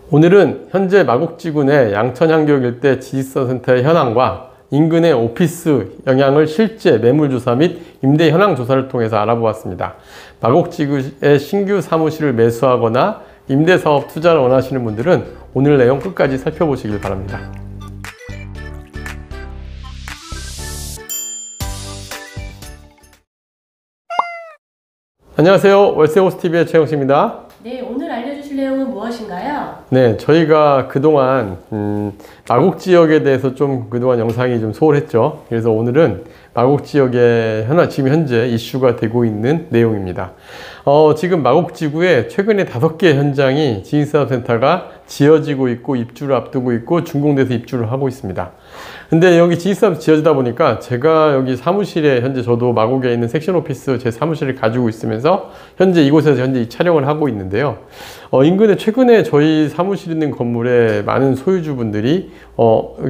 오늘은 현재 마곡지구 내 양천향교역 일대 지식선센터의 현황과 인근의 오피스 영향을 실제 매물조사 및 임대 현황 조사를 통해서 알아보았습니다. 마곡지구에 신규 사무실을 매수하거나 임대사업 투자를 원하시는 분들은 오늘 내용 끝까지 살펴보시길 바랍니다. 안녕하세요. 월세호스TV의 최영식입니다. 네, 오늘 알려주실 내용은 무엇인가요? 네, 저희가 그동안 마곡지역에 대해서 그동안 영상이 좀 소홀했죠. 그래서 오늘은 마곡지역의 지금 현재 이슈가 되고 있는 내용입니다. 지금 마곡지구에 최근에 5개 현장이 지식사업센터가 지어지고 있고 입주를 앞두고 있고 준공돼서 입주를 하고 있습니다. 근데 여기 지식사업 지어지다 보니까 제가 여기 사무실에 현재 저도 마곡에 있는 섹션 오피스 제 사무실을 가지고 있으면서 현재 이곳에서 현재 이 촬영을 하고 있는데요. 인근에 최근에 저희 사무실 있는 건물에 많은 소유주분들이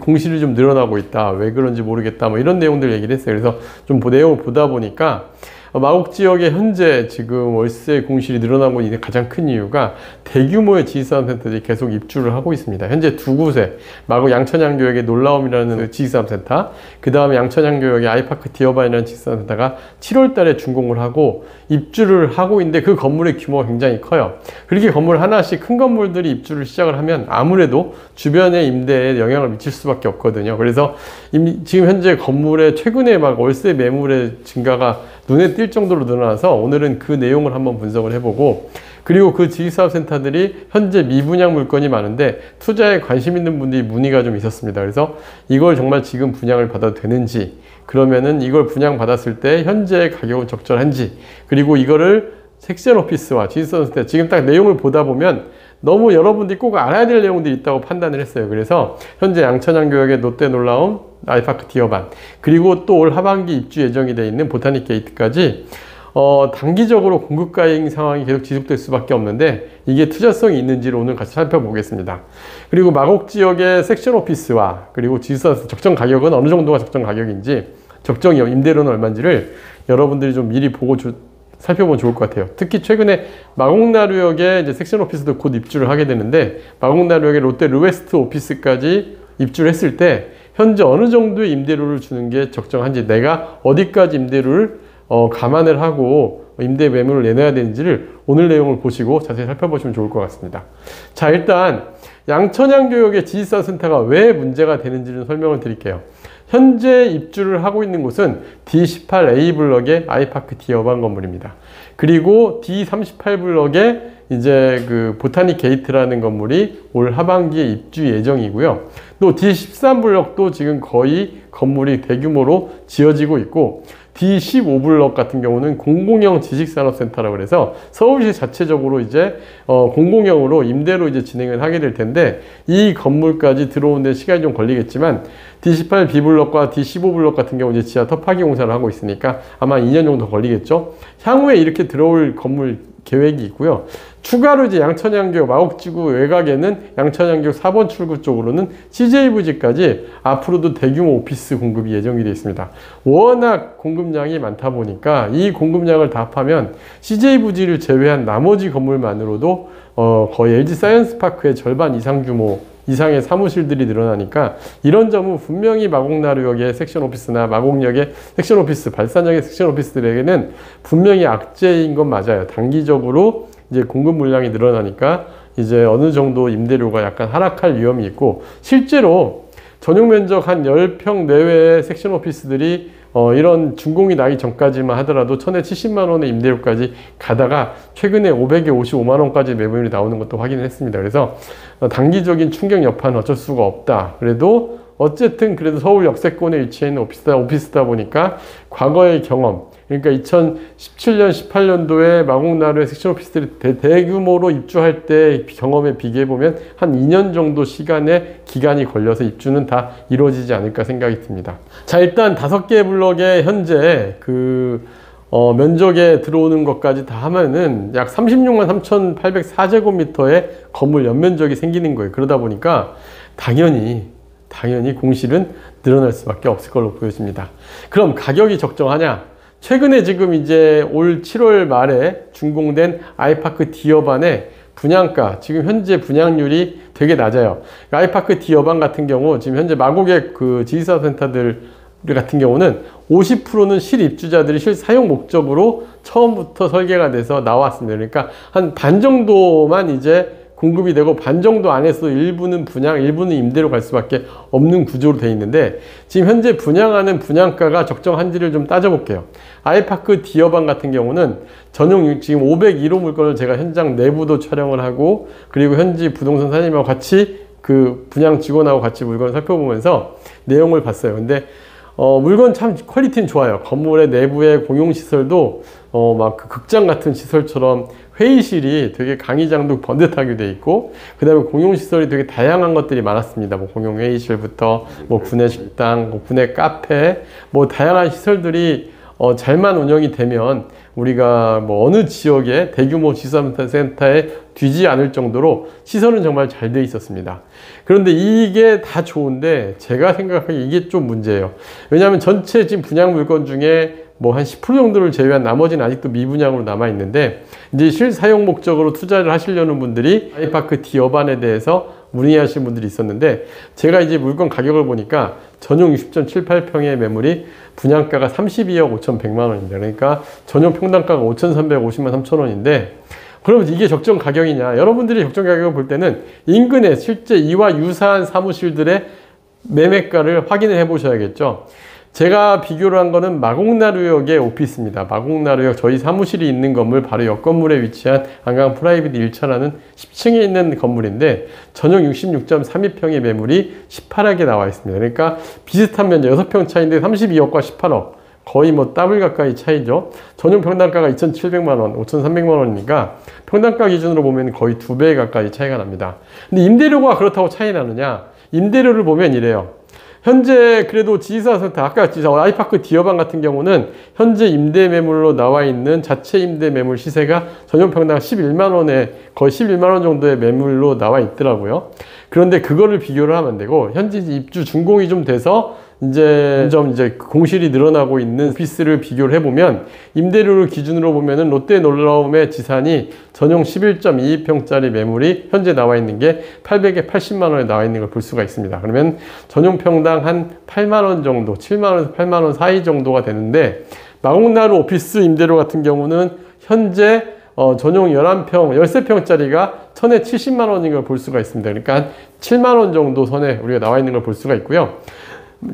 공실이 좀 늘어나고 있다. 왜 그런지 모르겠다. 뭐 이런 내용들 얘기를 했어요. 그래서 좀 내용을 보다 보니까 마곡 지역에 현재 지금 월세 공실이 늘어나고 있는 가장 큰 이유가 대규모의 지식사업센터들이 계속 입주를 하고 있습니다. 현재 2곳에 마곡 양천향교역의 놀라움이라는 지식사업센터, 그 다음에 양천향교역의 아이파크 디어반이라는 지식사업센터가 7월 달에 준공을 하고 입주를 하고 있는데 그 건물의 규모가 굉장히 커요. 그렇게 건물 하나씩 큰 건물들이 입주를 시작을 하면 아무래도 주변의 임대에 영향을 미칠 수밖에 없거든요. 그래서 지금 현재 건물의 최근에 막 월세 매물의 증가가 눈에 띌 정도로 늘어나서 오늘은 그 내용을 한번 분석을 해보고, 그리고 그 지식사업센터들이 현재 미분양 물건이 많은데 투자에 관심 있는 분들이 문의가 좀 있었습니다. 그래서 이걸 정말 지금 분양을 받아도 되는지, 그러면은 이걸 분양받았을 때 현재 가격은 적절한지, 그리고 이거를 섹션 오피스와 지식사업센터 지금 딱 내용을 보다 보면 너무 여러분들이 꼭 알아야 될 내용들이 있다고 판단을 했어요. 그래서 현재 양천향교역의 롯데 놀라움, 아이파크 디어반, 그리고 또 올 하반기 입주 예정이 되어 있는 보타닉 게이트까지 단기적으로 공급 과잉 상황이 계속 지속될 수밖에 없는데 이게 투자성이 있는지를 오늘 같이 살펴보겠습니다. 그리고 마곡 지역의 섹션 오피스와 그리고 지식사업센터 적정 가격은 어느 정도가 적정 가격인지, 적정 임대료는 얼마인지를 여러분들이 좀 미리 보고 살펴보면 좋을 것 같아요. 특히 최근에 마곡나루역에 이제 섹션 오피스도 곧 입주를 하게 되는데, 마곡나루역의 롯데 르웨스트 오피스까지 입주를 했을 때 현재 어느 정도의 임대료를 주는 게 적정한지, 내가 어디까지 임대료를 감안을 하고 임대 매물을 내놔야 되는지를 오늘 내용을 보시고 자세히 살펴보시면 좋을 것 같습니다. 자, 일단 양천향교역의 지식사업센터가 왜 문제가 되는지를 설명을 드릴게요. 현재 입주를 하고 있는 곳은 D18A 블럭의 아이파크 디어반 건물입니다. 그리고 D38 블럭에 이제 그 보타닉 게이트라는 건물이 올 하반기에 입주 예정이고요. 또 D13 블럭도 지금 거의 건물이 대규모로 지어지고 있고, D15 블럭 같은 경우는 공공형 지식산업센터라고 해서 서울시 자체적으로 이제 공공형으로 임대로 이제 진행을 하게 될 텐데, 이 건물까지 들어오는데 시간이 좀 걸리겠지만 D18 B블럭과 D15 블럭 같은 경우 이제 지하 터파기 공사를 하고 있으니까 아마 2년 정도 걸리겠죠. 향후에 이렇게 들어올 건물 계획이 있고요. 추가로 이제 양천향교역 마곡지구 외곽에는 양천향교역 4번 출구 쪽으로는 CJ부지까지 앞으로도 대규모 오피스 공급이 예정이 되어 있습니다. 워낙 공급량이 많다 보니까 이 공급량을 다 합하면 CJ부지를 제외한 나머지 건물만으로도 거의 LG사이언스파크의 절반 이상 규모 이상의 사무실들이 늘어나니까, 이런 점은 분명히 마곡나루역의 섹션 오피스나 마곡역의 섹션 오피스, 발산역의 섹션 오피스들에게는 분명히 악재인 건 맞아요. 단기적으로 이제 공급 물량이 늘어나니까 이제 어느 정도 임대료가 약간 하락할 위험이 있고, 실제로 전용 면적 한 10평 내외의 섹션 오피스들이 이런 준공이 나기 전까지만 하더라도 1000에 70만 원의 임대료까지 가다가 최근에 500에 55만 원까지 매물이 나오는 것도 확인을 했습니다. 그래서 단기적인 충격 여파는 어쩔 수가 없다. 그래도 어쨌든 그래도 서울 역세권에 위치해 있는 오피스다 보니까 과거의 경험, 그러니까 2017년, 18년도에 마곡나루의 섹션 오피스들이 대규모로 입주할 때 경험에 비교해보면 한 2년 정도 기간이 걸려서 입주는 다 이루어지지 않을까 생각이 듭니다. 자, 일단 5개 블럭에 현재 면적에 들어오는 것까지 다 하면은 약 36만 3,804제곱미터의 건물 연면적이 생기는 거예요. 그러다 보니까 당연히 공실은 늘어날 수밖에 없을 걸로 보여집니다. 그럼 가격이 적정하냐? 최근에 지금 이제 올 7월 말에 준공된 아이파크 디어반의 분양가, 지금 현재 분양률이 되게 낮아요. 아이파크 D여방 같은 경우 지금 현재 마곡의 그 지식사업센터들 같은 경우는 50%는 실입주자들이 실사용 목적으로 처음부터 설계가 돼서 나왔습니다. 그러니까 한 반 정도만 이제 공급이 되고 반 정도 안에서 일부는 분양, 일부는 임대로 갈 수밖에 없는 구조로 되어 있는데, 지금 현재 분양하는 분양가가 적정한지를 좀 따져볼게요. 아이파크 D여방 같은 경우는 전용 지금 501호 물건을 제가 현장 내부도 촬영을 하고, 그리고 현지 부동산 사장님하고 같이 그 분양 직원하고 같이 물건을 살펴보면서 내용을 봤어요. 근데 물건 참 퀄리티는 좋아요. 건물의 내부의 공용시설도 막 그 극장 같은 시설처럼 회의실이 되게 강의장도 번듯하게 돼 있고, 그 다음에 공용시설이 되게 다양한 것들이 많았습니다. 뭐 공용회의실부터 뭐 구내식당, 뭐 구내 카페, 뭐 다양한 시설들이 잘만 운영이 되면 우리가 뭐 어느 지역의 대규모 지식사업센터에 뒤지 않을 정도로 시설은 정말 잘 돼 있었습니다. 그런데 이게 다 좋은데 제가 생각하기에 이게 좀 문제예요. 왜냐하면 전체 지금 분양 물건 중에 뭐 한 10% 정도를 제외한 나머지는 아직도 미분양으로 남아 있는데, 이제 실사용 목적으로 투자를 하시려는 분들이 아이파크 D여반에 대해서 문의하시는 분들이 있었는데, 제가 이제 물건 가격을 보니까 전용 60.78평의 매물이 분양가가 32억 5,100만 원입니다. 그러니까 전용 평당가가 5,350만 3천 원인데, 그러면 이게 적정 가격이냐? 여러분들이 적정 가격을 볼 때는 인근에 실제 이와 유사한 사무실들의 매매가를 확인을 해 보셔야겠죠. 제가 비교를 한 거는 마곡나루역의 오피스입니다. 마곡나루역 저희 사무실이 있는 건물 바로 옆 건물에 위치한 안강 프라이빗 1차라는 10층에 있는 건물인데, 전용 66.32평의 매물이 18억에 나와 있습니다. 그러니까 비슷한 면적 6평 차인데 32억과 18억. 거의 뭐 더블 가까이 차이죠. 전용 평당가가 2,700만 원, 5,300만 원이니까 평당가 기준으로 보면 거의 2배 가까이 차이가 납니다. 근데 임대료가 그렇다고 차이 나느냐? 임대료를 보면 이래요. 현재 그래도 지식사업센터, 아까 아이파크 D여방 같은 경우는 현재 임대 매물로 나와 있는 자체 임대 매물 시세가 전용 평당 11만 원에 거의 11만 원 정도의 매물로 나와 있더라고요. 그런데 그거를 비교를 하면 안 되고, 현재 입주 준공이 좀 돼서 이제 공실이 늘어나고 있는 오피스를 비교를 해보면, 임대료를 기준으로 보면은 롯데놀라움의 지산이 전용 11.22평짜리 매물이 현재 나와 있는 게 880만 원에 나와 있는 걸 볼 수가 있습니다. 그러면 전용 평당 한 8만 원 정도, 7만 원에서 8만 원 사이 정도가 되는데, 마곡나루 오피스 임대료 같은 경우는 현재 전용 11평, 13평짜리가 천에 70만 원인 걸 볼 수가 있습니다. 그러니까 한 7만 원 정도 선에 우리가 나와 있는 걸 볼 수가 있고요.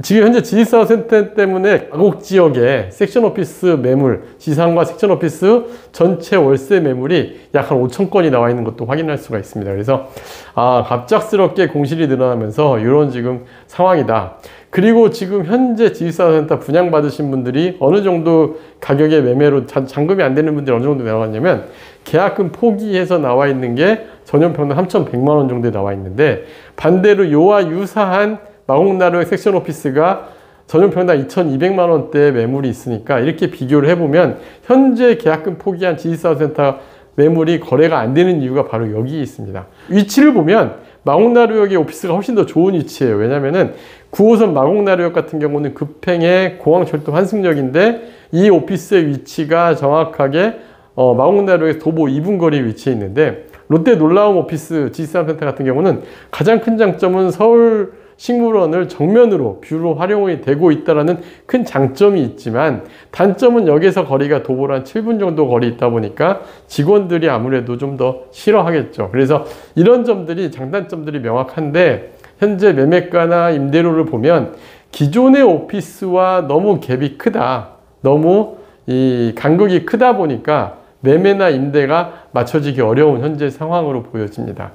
지금 현재 지식사업센터 때문에 마곡 지역의 섹션 오피스 매물, 지상과 섹션 오피스 전체 월세 매물이 약 한 5천 건이 나와 있는 것도 확인할 수가 있습니다. 그래서 갑작스럽게 공실이 늘어나면서 이런 지금 상황이다. 그리고 지금 현재 지식사업센터 분양받으신 분들이 어느 정도 가격의 매매로 잔금이 안 되는 분들이 어느 정도 나왔냐면, 계약금 포기해서 나와 있는 게 전용 평당 3,100만 원 정도에 나와 있는데, 반대로 요와 유사한 마곡나루의 섹션 오피스가 전용 평당 2,200만 원대의 매물이 있으니까, 이렇게 비교를 해보면 현재 계약금 포기한 지식사업센터 매물이 거래가 안 되는 이유가 바로 여기 있습니다. 위치를 보면 마곡나루역의 오피스가 훨씬 더 좋은 위치예요. 왜냐면은 9호선 마곡나루역 같은 경우는 급행의 공항철도 환승역인데, 이 오피스의 위치가 정확하게 마곡나루역 도보 2분 거리에 위치해 있는데, 롯데놀라움 오피스 지식사업센터 같은 경우는 가장 큰 장점은 서울 식물원을 정면으로 뷰로 활용이 되고 있다는 큰 장점이 있지만, 단점은 여기서 거리가 도보로 한 7분 정도 거리 있다 보니까 직원들이 아무래도 좀 더 싫어하겠죠. 그래서 이런 점들이, 장단점들이 명확한데, 현재 매매가나 임대료를 보면 기존의 오피스와 너무 갭이 크다, 너무 이 간극이 크다 보니까 매매나 임대가 맞춰지기 어려운 현재 상황으로 보여집니다.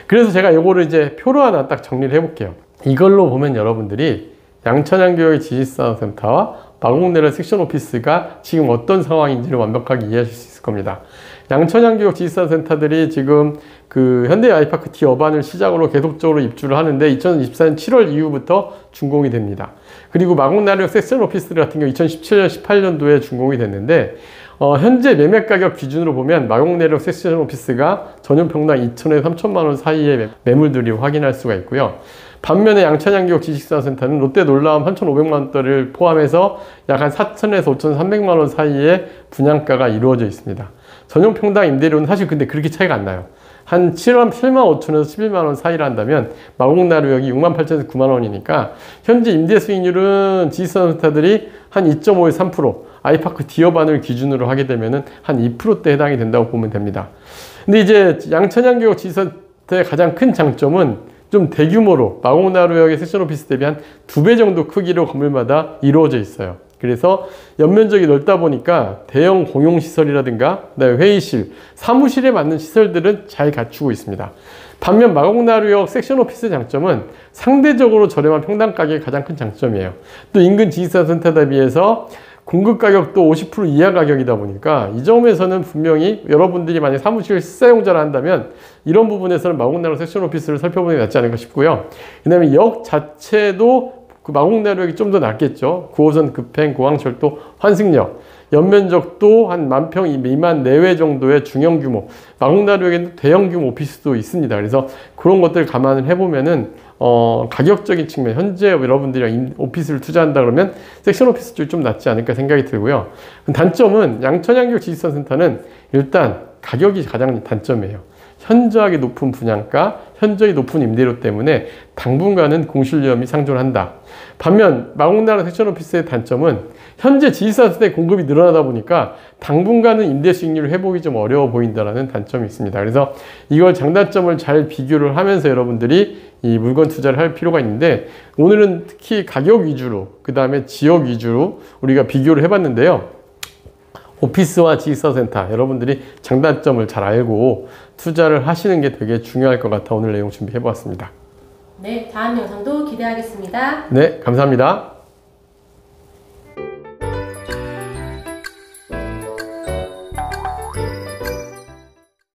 그래서 제가 이거를 이제 표로 하나 딱 정리를 해볼게요. 이걸로 보면 여러분들이 양천향교육의 지식사업센터와 마곡나루 섹션 오피스가 지금 어떤 상황인지를 완벽하게 이해하실 수 있을 겁니다. 양천향교육 지식사업센터들이 지금 그 현대 아이파크 D여반을 시작으로 계속적으로 입주를 하는데, 2024년 7월 이후부터 준공이 됩니다. 그리고 마곡나루 섹션 오피스들 같은 경우 2017년, 18년도에 준공이 됐는데, 현재 매매 가격 기준으로 보면 마곡나루 섹션 오피스가 전용 평당 2천에서 3천만 원 사이의 매물들이 확인할 수가 있고요. 반면에 양천향교육 지식사업센터는 롯데놀라움 3,500만 원대를 포함해서 약 한 4천에서 5,300만 원 사이의 분양가가 이루어져 있습니다. 전용 평당 임대료는 사실 근데 그렇게 차이가 안 나요. 한 7만 5천에서 11만 원 사이를 한다면 마곡나루역이 6만 8천에서 9만 원이니까 현재 임대 수익률은 지수센터들이 한 2.5에서 3%, 아이파크 디어반을 기준으로 하게 되면은 한 2%대 해당이 된다고 보면 됩니다. 근데 이제 양천향교역 지수센터의 가장 큰 장점은 좀 대규모로 마곡나루역의 섹션 오피스 대비 한 2배 정도 크기로 건물마다 이루어져 있어요. 그래서 연면적이 넓다 보니까 대형 공용시설이라든가 회의실, 사무실에 맞는 시설들은 잘 갖추고 있습니다. 반면 마곡나루역 섹션 오피스 장점은 상대적으로 저렴한 평당 가격이 가장 큰 장점이에요. 또 인근 지식센터 대비해서 공급 가격도 50% 이하 가격이다 보니까 이 점에서는 분명히 여러분들이 만약 사무실 사용자를 한다면 이런 부분에서는 마곡나루 섹션 오피스를 살펴보는 게 낫지 않을까 싶고요. 그 다음에 역 자체도 그 마곡나루역이 좀 더 낫겠죠. 9호선 급행, 공항철도, 환승역, 연면적도 한 10,000평 미만 내외 정도의 중형 규모, 마곡나루역에는 대형 규모 오피스도 있습니다. 그래서 그런 것들을 감안을 해보면은 가격적인 측면, 현재 여러분들이 오피스를 투자한다 그러면 섹션 오피스 쪽이 좀 낫지 않을까 생각이 들고요. 단점은 양천향교역 지식센터는 일단 가격이 가장 단점이에요. 현저하게 높은 분양가, 현저히 높은 임대료 때문에 당분간은 공실 위험이 상존한다. 반면 마곡나루 섹션 오피스의 단점은 현재 지식센터의 공급이 늘어나다 보니까 당분간은 임대 수익률 회복이 좀 어려워 보인다는 단점이 있습니다. 그래서 이걸 장단점을 잘 비교를 하면서 여러분들이 이 물건 투자를 할 필요가 있는데 오늘은 특히 가격 위주로 그 다음에 지역 위주로 우리가 비교를 해봤는데요. 오피스와 지식센터 여러분들이 장단점을 잘 알고 투자를 하시는 게 되게 중요할 것 같아 오늘 내용 준비해 보았습니다. 네, 다음 영상도 기대하겠습니다. 네, 감사합니다.